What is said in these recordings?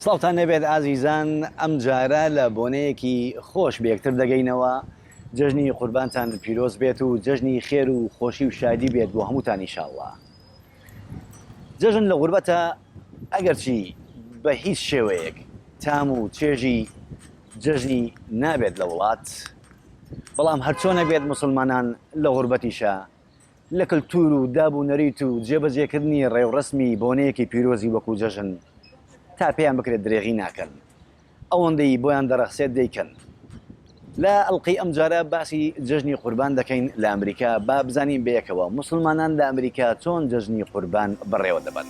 ساڵتان نەبێت ئازیزان ئەم جارە لە بۆنەیەکی خۆش بەیەکتر دەگەینەوە جەژنی قوربانتان پیرۆز بێت و جەژنی خێر و خۆشی و شادی بێت بۆ هەمووتان ئینشاءڵڵا. جەژن لە غوربەتە ئەگەرچی بە هیچ شێوەیەک تام و چێژی جەژنی نابێت لە وڵات، بەڵام هەرچۆنە بێت مسلمانان لە غوربەتیشە لە کللتور و دابوونەریت و جێبەجێکردنی ڕێوڕسمی بۆنەیەکی پیرۆزی وەکو جەژن تا پێیان بکرێت درێغی ناکەن، ئەوەندەی بۆیان دەرەخسێت دەیکەن. لە ئەڵلقەی ئەم جارە باسی جەژنی قوربان دەکەین لە ئەمریکا، با بزانین بەیەکەوە مسلمانان لە ئەمریکا چۆن جەژنی قوربان بڕێوە دەبن.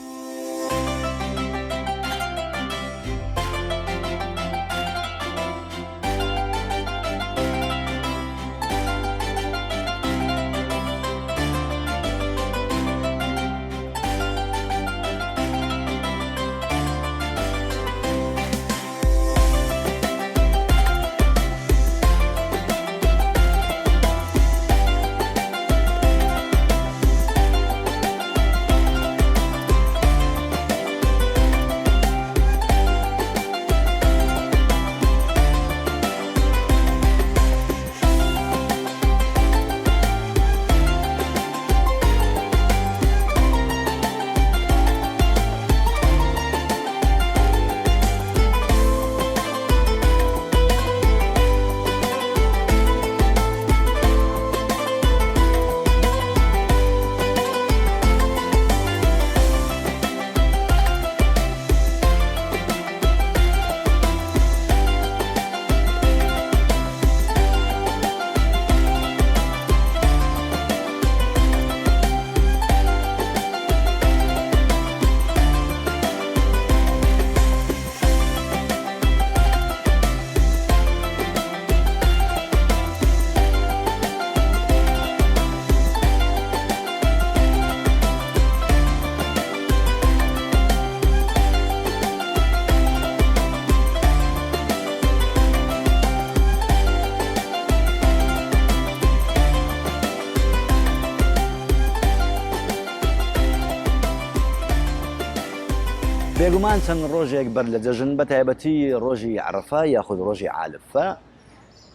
بێگومان چەند ڕۆژێک بەر لە جەژن بە تایبەتی ڕۆژی عەرەفە یاخود ڕۆژی عالفە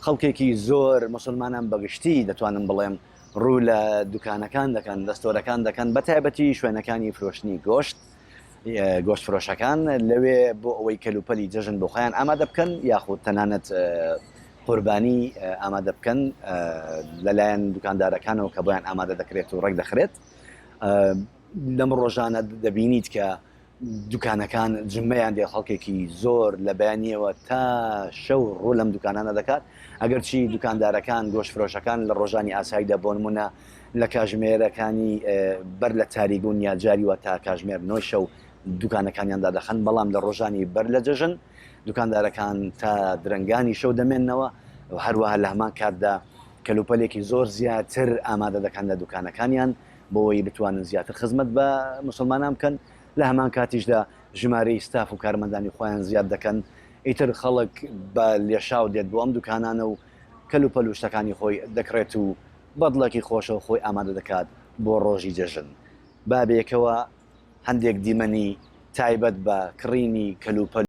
خەڵکێکی زۆر مسلمانان بەگشتی دەتوانم بڵێم ڕوو لە دوکانەکان دەکەن، دەستۆرەکان دەکەن، بە تایبەتی شوێنەکانی فرۆشتنی گۆشت فرۆشەکان لەوێ بۆ ئەوەی کەلوپەلی جەژن بۆ خۆیان ئامادە بکەن یاخود تەنانەت قوربانی ئامادە بکەن لەلایەن دوکاندارەکانەوە کە بۆیان ئامادە دەکرێت و ڕێک دەخرێت. لەم ڕۆژانە دەبینیت کە دوکانەکان جمەیان دێ خەڵکێکی زۆر لە بەیانیەوە تا شەو ڕوو لەم دوکانانە دەکات. ئەگەرچی دوکاندارەکان گۆشت فرۆشەکان لە ڕۆژانی ئاساییدا بۆ نمونە لە کاژمێرەکانی بەر لە تاریگون یا جاریوە تا کاژمێر 9 شەو دوکانەکانیاندا دەخەن، بەڵام لە ڕۆژانی بەر لە جەژن دوکاندارەکان تا درنگانی شەو دەمێننەوە و هەروەها لە هەمان کاتدا کەلوپەلێکی زۆر زیاتر ئامادە دەکەن لە دوکانەکانیان بۆەوەی بتوانن زیاتر خزمەت بە مسلمانان بکەن. لە هەمان کاتیشدا ژمارەی ستاف و کارمەندانی خۆیان زیاد دەکەن، ئیتر خەڵک بە لێشاو دێت بۆ ئەم دوکانانە و کەلوپەل و شتەکانی خۆی دەکرێت و بەدڵێکی خۆشەوە خۆی ئامادە دەکات بۆ ڕۆژی جەژن. بابێکەوە هەندێک دیمەنی تایبەت بە کڕینی کەلوپەل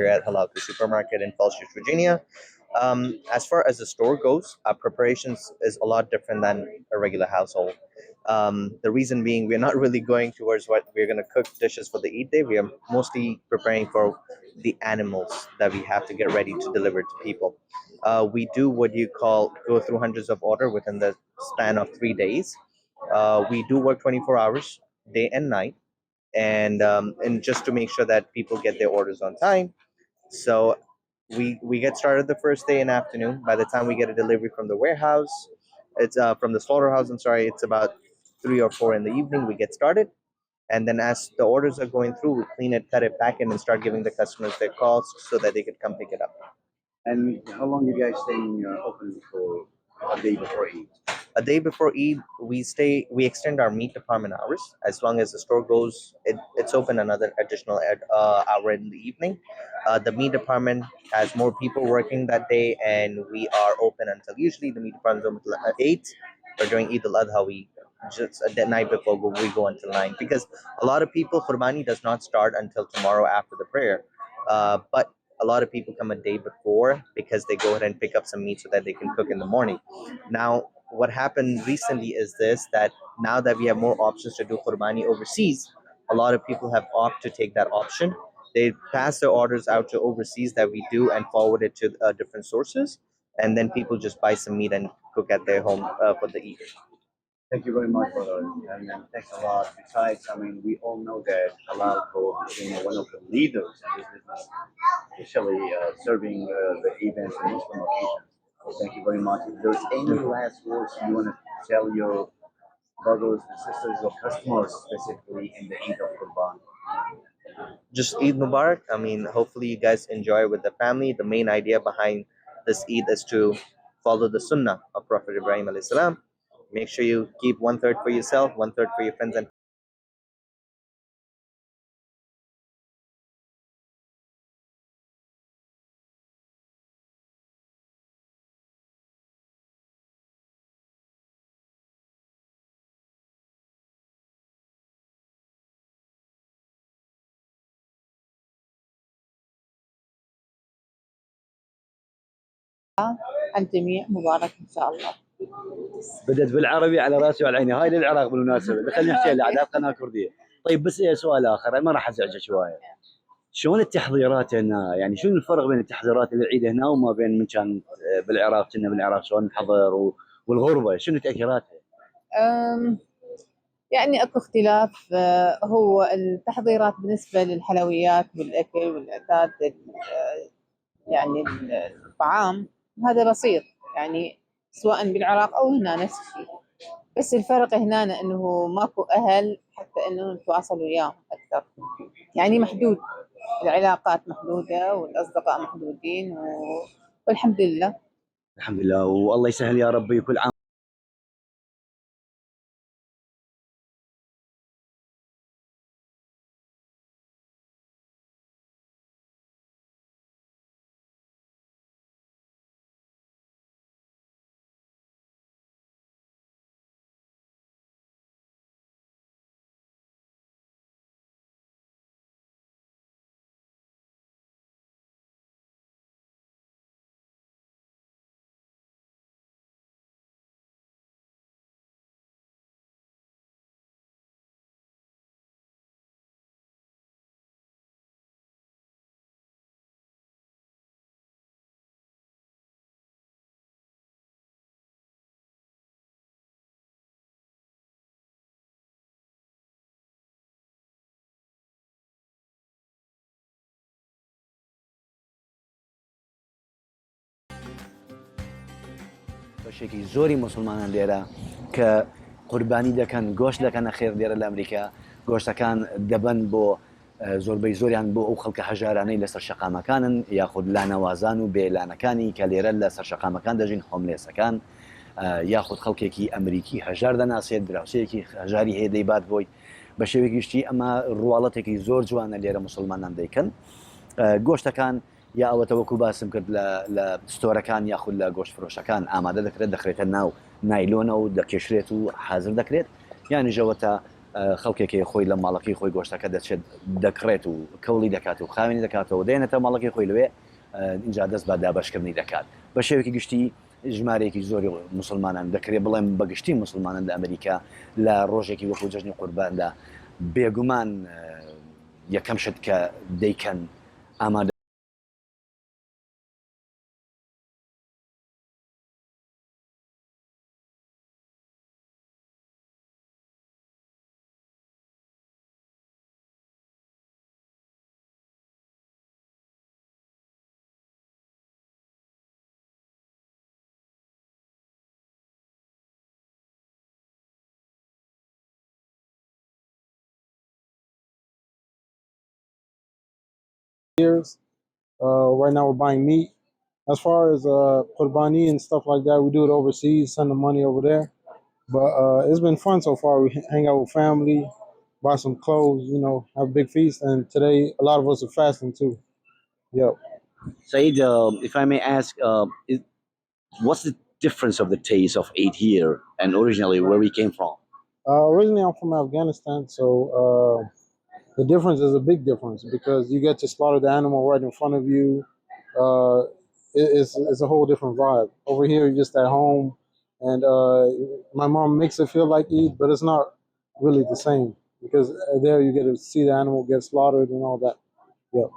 at Halal Supermarket in Falls Church, Virginia. As far as the store goes, preparations is a lot different than a regular household. The reason being, we're not really going towards what we're going to cook dishes for the Eid day. We are mostly preparing for the animals that we have to get ready to deliver to people. We do what you call go through hundreds of order within the span of 3 days. We do work 24 hours, day and night, and just to make sure that people get their orders on time. So we get started the first day in afternoon. By the time we get a delivery from the warehouse, it's from the slaughterhouse. I'm sorry, it's about 3 or 4 in the evening. We get started, and then as the orders are going through, we clean it, cut it, pack it, and start giving the customers their calls so that they could come pick it up. And how long you guys staying open for a day before Eid? A day before Eid, we extend our meat department hours. As long as the store goes, it's open another additional hour in the evening. The meat department has more people working that day, and we are open until usually the meat department is open until 8. Or during Eid al-Adha, we just the night before we go until 9, because a lot of people Qurbani does not start until tomorrow after the prayer. But a lot of people come a day before because they go ahead and pick up some meat so that they can cook in the morning. Now, what happened recently is this, that now that we have more options to do Qurbani overseas, a lot of people have opted to take that option. They pass their orders out to overseas that we do and forward it to different sources. And then people just buy some meat and cook at their home for the Eid. Thank you very much, brother. And thanks a lot. Besides, I mean, we all know that Halal Co became one of the leaders in this business, especially serving the events and Muslim occasions. So thank you very much. If there's any last words you want to tell your brothers and sisters, your customers, specifically in the Eid of Qurban. Just Eid Mubarak. I mean, hopefully you guys enjoy with the family. The main idea behind this Eid is to follow the Sunnah of Prophet Ibrahim alayhi salam. Make sure you keep 1/3 for yourself, 1/3 for your friends and الجميع مبارك إن شاء الله. بدت بالعربي على راسي وعلى عيني، هاي للعراق بالمناسبه، خلينا نحكي على قناه كرديه. طيب بس سؤال اخر، انا ما راح ازعجك شويه. شلون التحضيرات هنا؟ يعني شنو الفرق بين التحضيرات العيد هنا وما بين من كان بالعراق؟ كنا بالعراق شلون نحضر والغربه شنو تاثيراتها؟ يعني اكو اختلاف. هو التحضيرات بالنسبه للحلويات والاكل والاعداد يعني الطعام هذا بسيط، يعني سواء بالعراق او هنا نفس الشيء. بس الفرق هنا انه ماكو اهل حتى انه نتواصل وياهم اكثر، يعني محدود، العلاقات محدوده والاصدقاء محدودين والحمد لله. الحمد لله، والله يسهل يا ربي. كل عام بەشێکی زۆری مسلمانان لێرە کە قوربانی دەکەن، گۆشت دەکەن خێر لێرە لە ئەمریکا، گۆشتەکان دەبن بۆ زۆربەی زۆریان بۆ ئەو خەڵکە هەژارانەی لەسەر شەقامەکانن یاخود لانەوازان و بێلانەکانی کە لێرە لەسەر شەقامەکان دەژین، هۆملێسەکان یاخود خەڵکێکی ئەمریکی هەژار دەناسێت، دراوسەیەکی هەژاری هەیە دەیبات بۆی. بە شێوەیەکیشتی ئەمە ڕواڵەتێکی زۆر جوانە لێرە مسلمانان دەیکەن. گۆشتەکان یا ئەوەتە وەکو باسم کرد لە ستۆرەکان یاخود لە گۆشت فرۆشەکان ئامادە دەکرێت، دەخرێتە ناو نایلۆنە و دەکێشرێت و حازر دەکرێت، یانی ژەوەتە خەڵکێکی خۆی لە ماڵەکەی خۆی گۆشتەکە دەچێت دەکڕێت و کەوڵی دەکات و خاوێنی دەکاتەوە، دێنێتە ماڵەکەی خۆی لەوێ اینجا دەست بە دابەشکردنی دەکات. بە شێوەیەکی گشتی ژمارەیەکی زۆری مسلمانان دەکرێت بڵێم بەگشتی مسلمانان لە ئەمریکا لە ڕۆژێکی وەکو جەژنی قورباندا بێگومان یەکەم شت کە دەیکەن ئامادە Right now, we're buying meat. As far as Qurbani and stuff like that, we do it overseas, send the money over there. But it's been fun so far. We hang out with family, buy some clothes, you know, have a big feast. And today, a lot of us are fasting too. Yep. Saeed, if I may ask, what's the difference of the taste of Eid here and originally where we came from? Originally, I'm from Afghanistan, so the difference is a big difference because you get to slaughter the animal right in front of you. It's a whole different vibe. Over here, you're just at home, and my mom makes it feel like Eid, but it's not really the same because there you get to see the animal get slaughtered and all that. Yeah.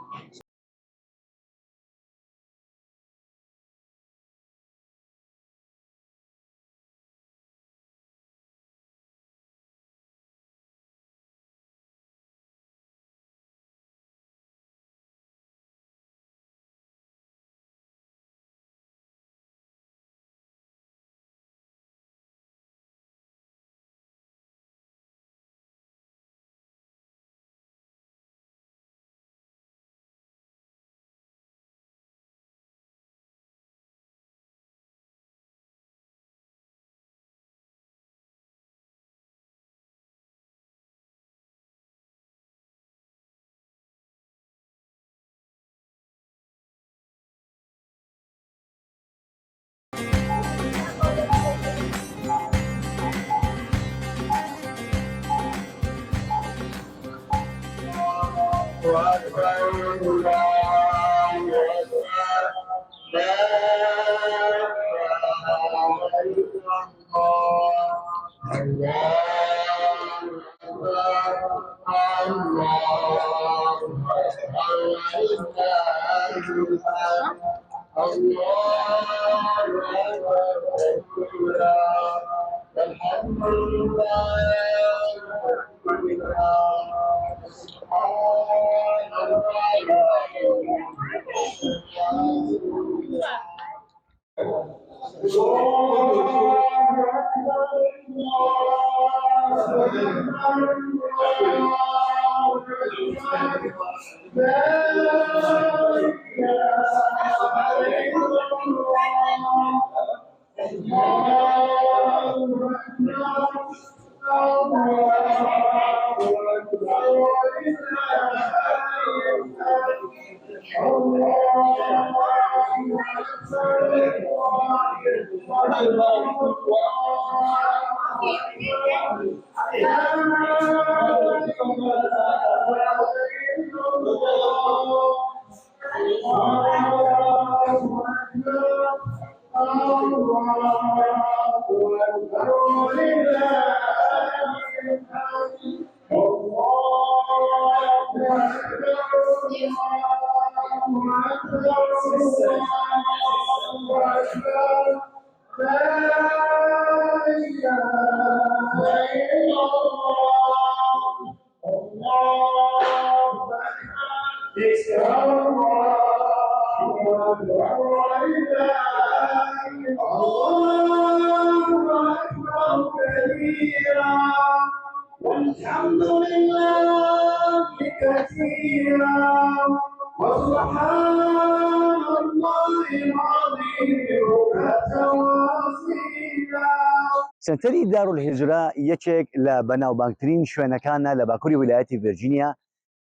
سنتەری دارولهیجرا یەکێک لە بەناوبانگترین شوێنەکانە لە باکووری ویلایەتی ڤیرجینیا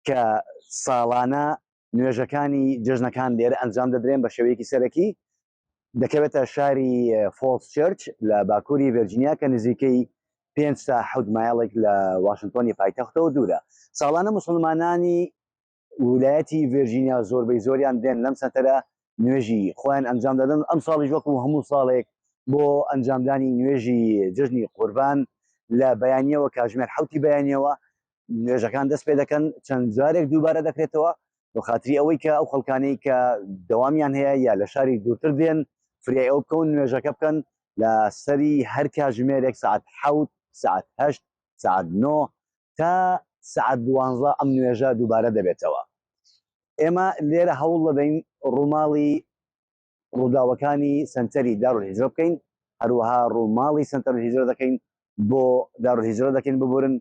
کە ساڵانە نوێژەکانی جژنەکان لێرە ئەنجام دەدرێن بە شێوەیەکی سەرەکی دەکەوێتە شاری فۆلس چرچ لە باکووری ڤیرجینیا کە نزیکەی 5 تا 7 مایلێک لە واشنگتۆنی پایتەختەوە دوورە. ساڵانە مسلمانانی ویلایەتی ڤیرجینیا زۆربەی زۆریان دێن لەم سنتەرە نوێژی خۆیان ئەنجام دەدەن ئەم ساڵیش وەکو هەموو ساڵێک بۆ ئەنجامدانی نوێژی جژنی قوربان لە بەیانیەوە کاژمێر حوتی بەیانیەوە نوێژەکان دەست پێ دەکەن چەند جارێک دووبارە دەکرێتەوە بۆ خااتری ئەوەی کە ئەو خەڵکانەی کە دەوامیان هەیە یا لە شاری دوورتر دێن فریای ئەو بکەون نوێژەکە بکەن لە سەری هەر کاژمێرێک سعات حوت سعات هەشت سعات 9 تا سعات 12 ئەم نوێژە دووبارە دەبێتەوە. ئێمە لێرە هەوڵ دەدەین ڕووماڵی ڕووداوەکانی سنتەری دارولهیجرە بکەین هەروەها ڕووماڵی سنتەرهیجرە دەکەین بۆ دارولهیجرە دەکەین ببورن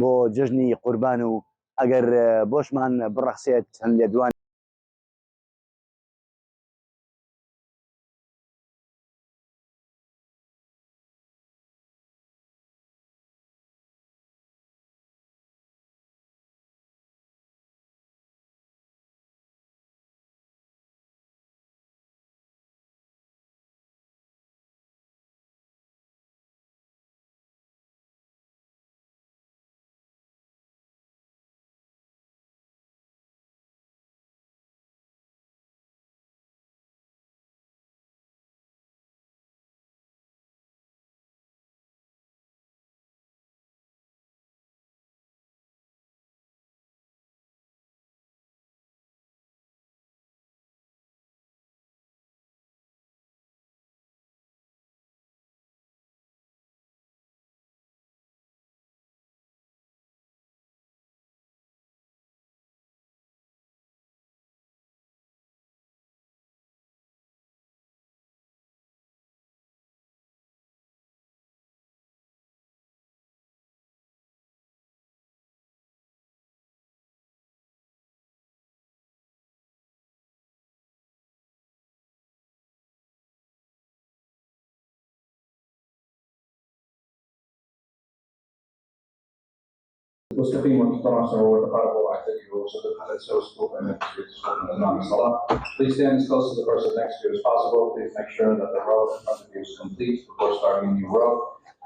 بۆ جژنی قوربان و ئەگەر بۆشمان بڕەخسێت هەند لێ دوان مستقيم ومحترم سنوات تقارب واعتدل وصدق على السوق and please stand as close to the person next to you as possible. Please make sure that the row in front of you is complete before starting a new row.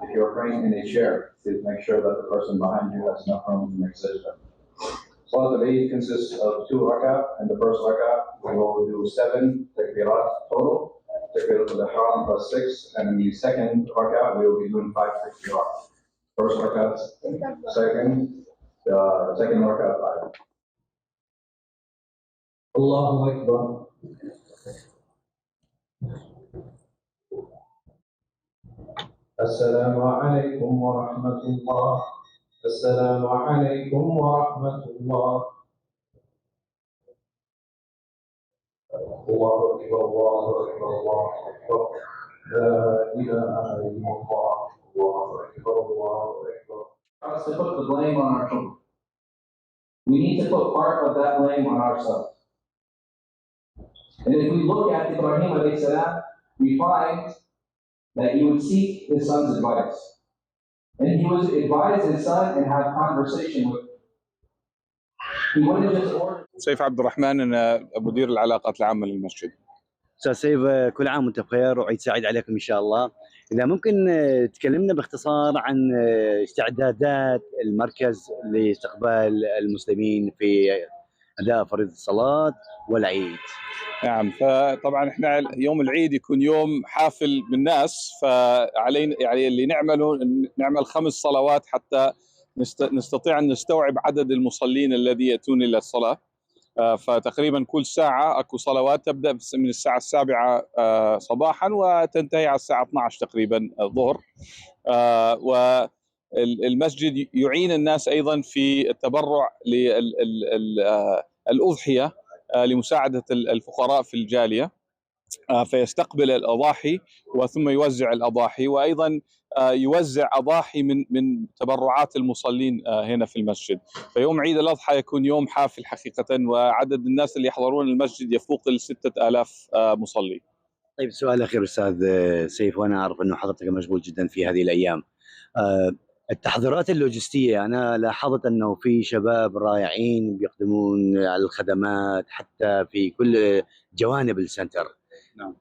If you're praying in a chair, please make sure that the person behind you has enough room to make sajda. Salat al-Eid consists of 2 rak'ah. In the first rak'ah, we will do 7 takbirat total. Takbirat al-Ihram plus 6. And in the second rak'ah, we will be doing 5 takbirat. First rak'ah, second rak'ah, 5. Allahu Akbar. Assalamu alaikum wa rahmatullah. Assalamu alaikum wa rahmatullah. Allahu Akbar, Allahu Akbar, Allahu Akbar. La ilaha illallah. Allahu Akbar, Allahu Akbar. For us to put the blame on our children. We need to put part of that blame on ourselves. And if we look at Ibrahim alayhi salam, we find that he would seek his son's advice. And he would advise his son and have conversation with him. He wouldn't just order. سيف عبد الرحمن، أنا مدير العلاقات العامة للمسجد. استاذ سيف، كل عام وانت بخير وعيد سعيد عليكم ان شاء الله. اذا ممكن تكلمنا باختصار عن استعدادات المركز لاستقبال المسلمين في اداء فريضه الصلاه والعيد. نعم، فطبعا احنا يوم العيد يكون يوم حافل بالناس، فعلينا يعني اللي نعمل 5 صلوات حتى نستطيع ان نستوعب عدد المصلين الذي ياتون الى الصلاه. فتقريبا كل ساعة اكو صلوات تبدأ من الساعة 7 صباحا وتنتهي على الساعة 12 تقريبا الظهر. والمسجد يعين الناس ايضا في التبرع للأضحية لمساعدة الفقراء في الجالية، فيستقبل الأضاحي وثم يوزع الأضاحي، وأيضا يوزع أضاحي من تبرعات المصلين هنا في المسجد. فيوم عيد الأضحى يكون يوم حافل حقيقة، وعدد الناس اللي يحضرون المسجد يفوق 6000 مصلي. طيب، سؤال أخير أستاذ سيف، وأنا أعرف أنه حضرتك مشغول جدا في هذه الأيام. التحضيرات اللوجستية، أنا لاحظت أنه في شباب رائعين بيقدمون على الخدمات حتى في كل جوانب السنتر. نعم.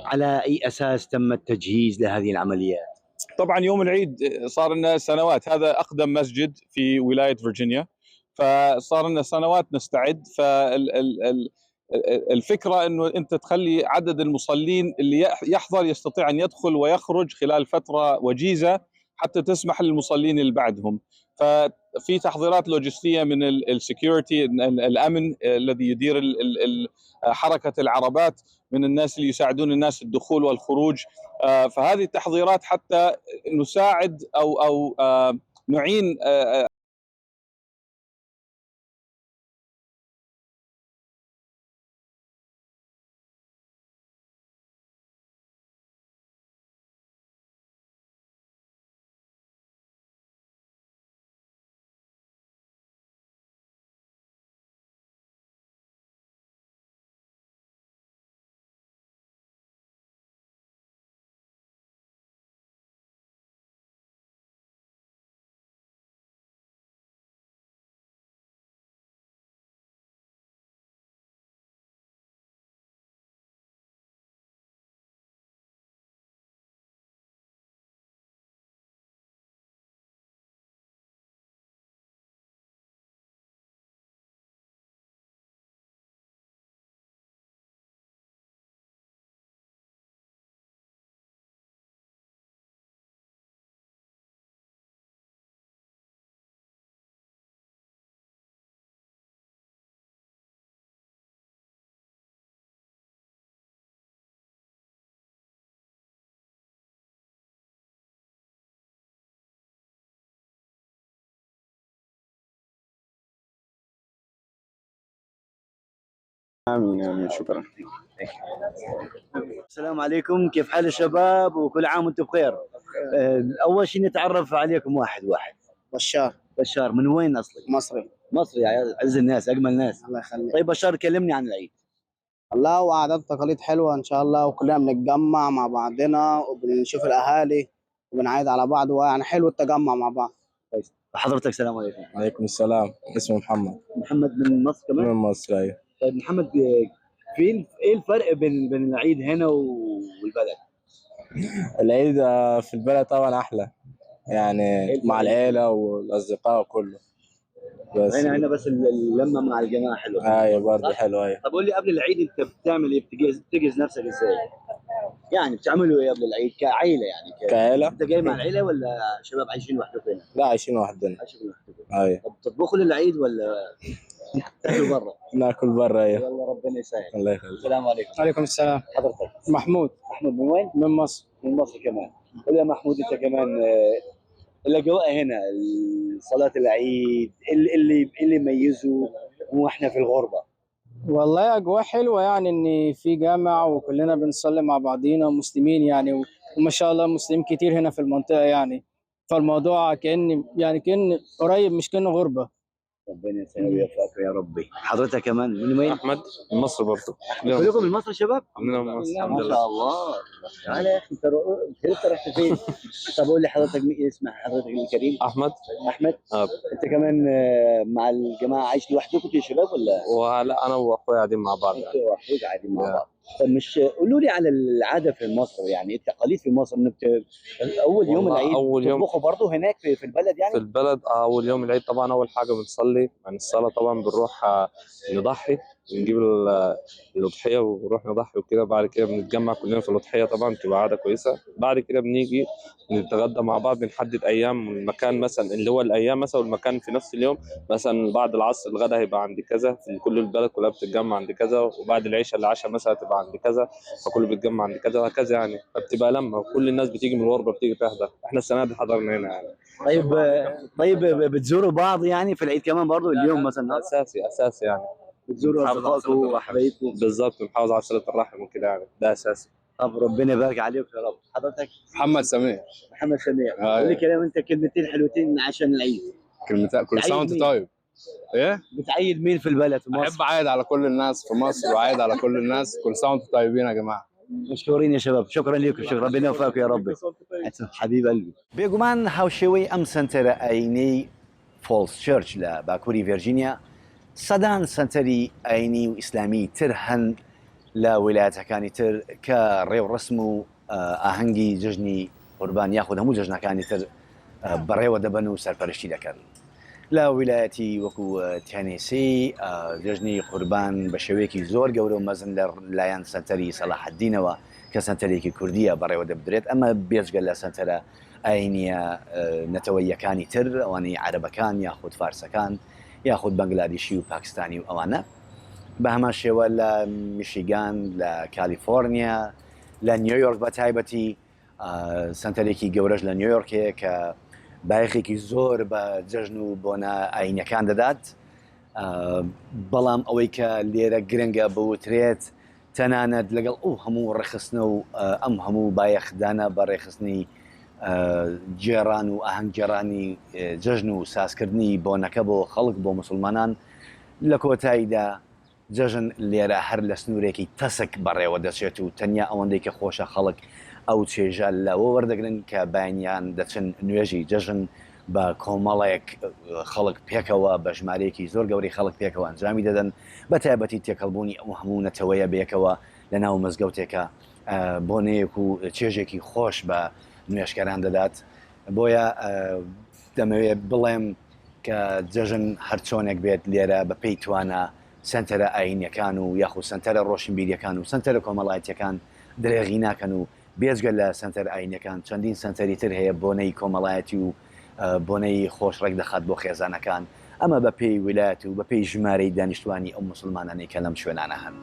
على أي أساس تم التجهيز لهذه العمليات؟ طبعا يوم العيد صار لنا سنوات، هذا أقدم مسجد في ولاية فرجينيا، فصار لنا سنوات نستعد. الفكره انه انت تخلي عدد المصلين اللي يحضر يستطيع ان يدخل ويخرج خلال فتره وجيزه حتى تسمح للمصلين اللي بعدهم. ففي تحضيرات لوجستيه من السكيورتي، الامن الذي يدير حركه العربات، من الناس اللي يساعدون الناس الدخول والخروج. فهذه التحضيرات حتى نساعد او نعين. آمين آمين، شكرا. السلام عليكم، كيف حال الشباب؟ وكل عام وانتم بخير. اول شيء نتعرف عليكم واحد واحد. بشار. بشار من وين اصلك؟ مصري. مصري، يا عز الناس، اجمل ناس. الله يخليك. طيب بشار، كلمني عن العيد. الله، وعادات وتقاليد حلوه ان شاء الله، وكلنا بنتجمع مع بعضنا وبنشوف الاهالي وبنعيد على بعض، ويعني حلو التجمع مع بعض. كويس. حضرتك السلام عليكم. عليكم السلام، اسمي محمد. محمد من مصر كمان؟ من مصر، أيوة. طيب محمد، ايه الفرق بين العيد هنا والبلد؟ العيد في البلد طبعا أحلى، يعني مع العيلة والأصدقاء وكله. بس هنا بس اللمه مع الجماعه حلوه. أيوة برضه حلوة. أيوة. طب قول لي، قبل العيد انت بتعمل ايه؟ بتجهز نفسك ازاي؟ يعني بتعملوا ايه قبل العيد كعيله؟ يعني كعيلة؟ انت جاي مع العيله ولا شباب عايشين لوحدكم هنا؟ لا، عايشين وحدنا. عايشين لوحدكم. أيوة. طب تطبخوا للعيد ولا تاكلوا برا؟ ناكل برا. أيوة. يلا ربنا يسهل. الله يخليك. السلام عليكم. وعليكم السلام. حضرتك؟ محمود. محمود من وين؟ من مصر. من مصر كمان. قول يا محمود، انت كمان الاجواء هنا، صلاه العيد، اللي يميزه واحنا في الغربه؟ والله اجواء حلوه، يعني ان في جامع وكلنا بنصلي مع بعضينا مسلمين يعني، وما شاء الله مسلمين كتير هنا في المنطقه يعني، فالموضوع كأن قريب، مش كأنه غربه. ربنا يسهل ويوفقك يا ربي. حضرتك كمان من وين؟ أحمد من مصر برضه. كلكم من مصر شباب؟ من مصر الحمد ما لله. شاء الله. تعالى يا اخي، انت رحت فين؟ طب قول لي حضرتك، مين اسمك حضرتك الكريم؟ أحمد. احمد. انت كمان مع الجماعه عايش لوحدكم يا شباب ولا؟ ولا أنا وأخوي قاعدين مع بعض. انت واخوك قاعدين مع بعض. طب مش قولوا لي على العاده في مصر، يعني التقاليد في مصر، انك اول يوم والله العيد أول يوم تطبخوا برضه هناك في البلد يعني؟ في البلد. أول يوم العيد طبعا أول حاجة بنصلي، يعني الصلاة طبعا بنروح نضحي، نجيب الأضحية ونروح نضحي وكده. بعد كده بنتجمع كلنا في الأضحية، طبعا بتبقى عادة كويسة. بعد كده بنيجي نتغدى مع بعض، بنحدد أيام والمكان، مثلا اللي هو الأيام مثلا والمكان في نفس اليوم. مثلا بعد العصر الغدا هيبقى عند كذا، في كل البلد كلها بتتجمع عند كذا، وبعد العشاء العشاء مثلا تبقى عند كذا، فكله بيتجمع عند كذا وهكذا يعني. فبتبقى لما وكل الناس بتيجي من الغربة بتيجي تحضر. احنا السنة دي حضرنا هنا يعني. طيب بتزوروا بعض يعني في العيد كمان برضه اليوم مثلا؟ أساسي يعني. بتزوروا اصدقائكم وحبايبكم؟ بالظبط، بنحافظ على صلة الرحم وكده يعني، ده أساسي. طب ربنا يبارك عليك يا رب. حضرتك؟ محمد سمير. محمد سمير. قول لي كلام، انت كلمتين حلوتين عشان العيد. كلمتين، كل سنه وانت طيب. ايه؟ بتعيد مين في البلد في مصر؟ احب اعيد على كل الناس في مصر، واعيد على كل الناس كل سنه وانتم طيبين يا جماعه. مشكورين يا شباب، شكرا لكم، شكرا، ربنا يوفقكم يا رب. حبيب قلبي. بيجومان هاوشوي ام سنتر ايني فولس تشيرش لباكوري فيرجينيا، صدان سنتري ايني واسلامي ترهن لولايات كاني تر كريو رسمو اهنجي ججني قربان ياخذ همو ججنا كاني تر بريو دبنو سرپرشتي لكن لە ویلایەتی وەکو تێنیسی جژنی قوربان بە شێوەیەکی زۆر گەورە و مەزن لە لایەن سەنتەری سەلاحەددینەوە کە سەنتەرێکی کوردیە بەڕێوە دەبدرێت ئەمە بێجگە لە سەنتەرە ئاینیە نەتەوەیەکانی تر ئەوانەی عەرەبەکان یاخود فارسەکان یاخود بەنگلادیشی و پاکستانی و ئەوانە بە هەمان شێوە لە میشیگان لە کالیفۆرنیا لە نیویۆرک بە تایبەتی سنتەرێکی گەورەش لە نیویۆرکەیە کە بایەخێکی زۆر بە جەژن و بۆنە ئاینەکان دەدات بەڵام ئەوەی کە لێرە گرنگە بوترێت تەنانەت لەگەڵ ئەو هەموو ڕێخستنە و ئەم هەموو بایەخدانە بە ڕێخستنی جێران و ئاهەنگ جێرانی جەژن و سازکردنی بۆنەکە بۆ خەڵک بۆ مسلمانان لە کۆتاییدا جەژن لێرە هەر لە سنوورێکی تەسک بەڕێوە دەچێت و تەنیا ئەوەندەی کە خۆشە خەڵک ئەو چێژە لەوە وەردەگرن کە بایانیان دەچن نوێژی جەژن بە کۆمەڵێک خەڵک پێکەوە بە ژمارەیەکی زۆر گەوری خەڵک پێکەوە ئەنجامی دەدەن بە تایبەتی تێکەڵبوونی ئەو هەموو نەتەوەیە بێکەوە لە ناو مزگەوتێکە بۆنەیەک و چێژێکی خۆش بە نوێشکەران دەدات بۆیە دەمەوێت بڵێم کە جەژن هەرچۆنێک بێت لێرە بە پێی توانە سنتەرە ئاینیەکان و یاخود سنتەرە ڕۆشنبیریەکان و سنتەرە کۆمەڵایەتیەکان درێغی ناکەن و بێجگە لە سنتەر ئاینەکان چەندین سنتەری تر هەیە بۆنەی کۆمەڵایەتی و بۆنەی خۆشڕێک دەخات بۆ خێزانەکان ئەمە بە پێی ویلایەت و بە پێی ژمارەی دانیشتوانی ئەو موسڵمانانەی کە لەم شوێنانە هەن.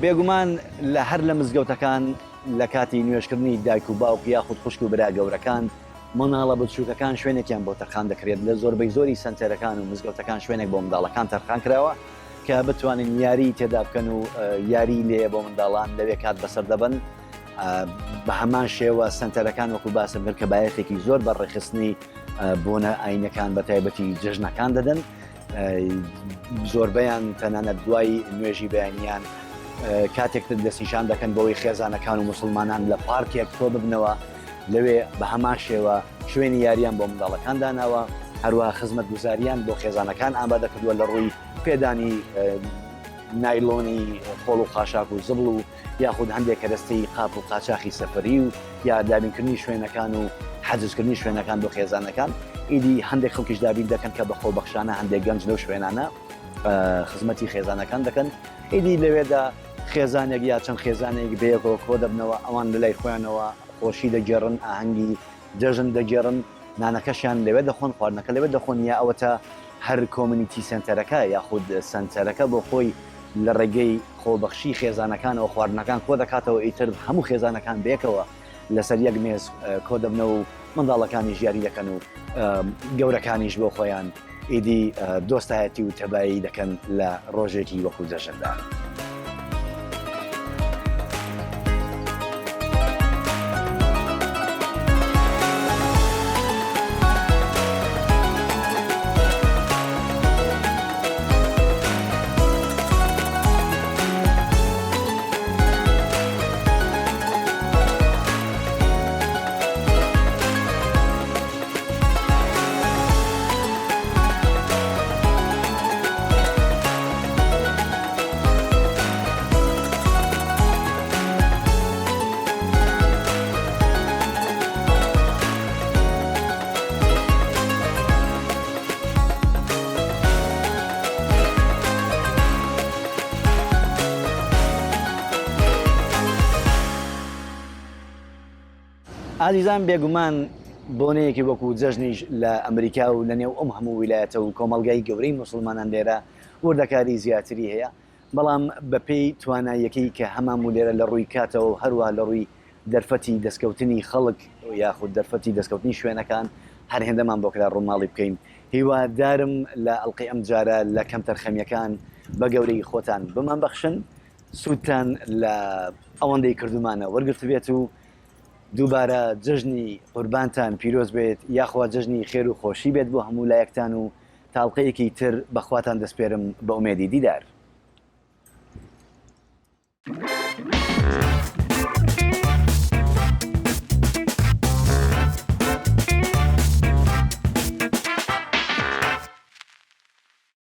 بێگومان لە هەر لە مزگەوتەکان لە کاتی نوێشکردنی دایک و باوک یاخود خوشک و برا گەورەکان منداڵە بچووکەکان شوێنێکیان بۆ تەرخان دەکرێت لە زۆربەی زۆری سەنتەرەکان و مزگەوتەکان شوێنێک بۆ منداڵەکان تەرخان کراوە کە بتوانین یاری تێدا بکەن و یاری لێ بۆ منداڵان لەوێ کات بەسەر دەبن بە هەمان شێوە سەنتەرەکان وەکو باسم کرد کە بایەخێکی زۆر بە ڕێخستنی بۆنە ئاینەکان بە تایبەتی جژنەکان دەدەن زۆربەیان تەنانەت دوای نوێژی بەیانیان کاتێکتر دەستنیشان دەکەن بەوەی خێزانەکان و مسلمانان لە پارکێک تۆ ببنەوە لەوێ بە هەمان شێوە شوێنی یاریان بۆ منداڵەکان داناوە هەروە خزمەت گوزاریان بۆ خێزانەکان ئامادە کردووە لە ڕووی پێدانی نایلۆنی خۆڵ و خاشاک و زبڵ و یاخود هەندێک کەرەستەی قاپ و قاچاقی سەفەری و یا دابینکردنی شوێنەکان و حەجزکردنی شوێنەکان بۆ خێزانەکان ئیدی هەندێک خەڵکیش دابین دەکەن کە بە خۆبەخشانە هەندێک گەنج لەو شوێنانە خزمەتی خێزانەکان دەکەن ئیدی لەوێدا خێزانێک یا چەند خێزانێک بەیەکەوە کۆ دەبنەوە ئەوان لەلای خۆیانەوە خۆشی دەگێڕن ئاهەنگی جەژن دەگێڕن نانەکەشیان لەوێ دەخۆن خواردنەکە لەوێ دەخۆن یا ئەوەتە هەر کۆمنیتی سنتەرەکە یاخود سنتەرەکە بۆ خۆی لە ڕێگەی خۆبەخشی خێزانەکانەوە خواردنەکان کۆ دەکاتەوە ئیتر هەموو خێزانەکان بێکەوە لەسەر یەک مێز کۆ دەبنەوە و منداڵەکانی ژیاری دەکەن و گەورەکانیش بۆ خۆیان ئیدی دۆستایەتی و تەبایی دەکەن لە ڕۆژێکی وەکو جەژندا. ئازیزان بێگومان بۆنەیەکی وەکو جەژنیش لە ئەمریکا و لە نێو ئەم هەموو ویلایەتە و کۆمەڵگای گەورەی مسلمانان لێرە وردەکاری زیاتری هەیە بەڵام بەپێی تواناییەکەی کە هەمان و لێرە لە ڕووی کاتەوە هەروە لە ڕووی دەرفەتی دەستکەوتنی خەڵک یاخود دەرفەتی دەستکەوتنی شوێنەکان هەر هێندەمان بۆکرا ڕووماڵی بکەین هیوادارم لە ئەڵلقەی ئەم جارە لە کەم تەرخەمیەکان بە گەورەی خۆتان بمان بەخشن سوودتان لە ئەوەندەی کردومانە وەرگرت بێت و دووبارە جژنی قوربانتان پیرۆز بێت یاخوا جژنی خێر و خۆشی بێت بۆ هەموو لایەکتان و تاڵقەیەکی تر بەخواتان دەسپێرم بە ئومێدی دیدار.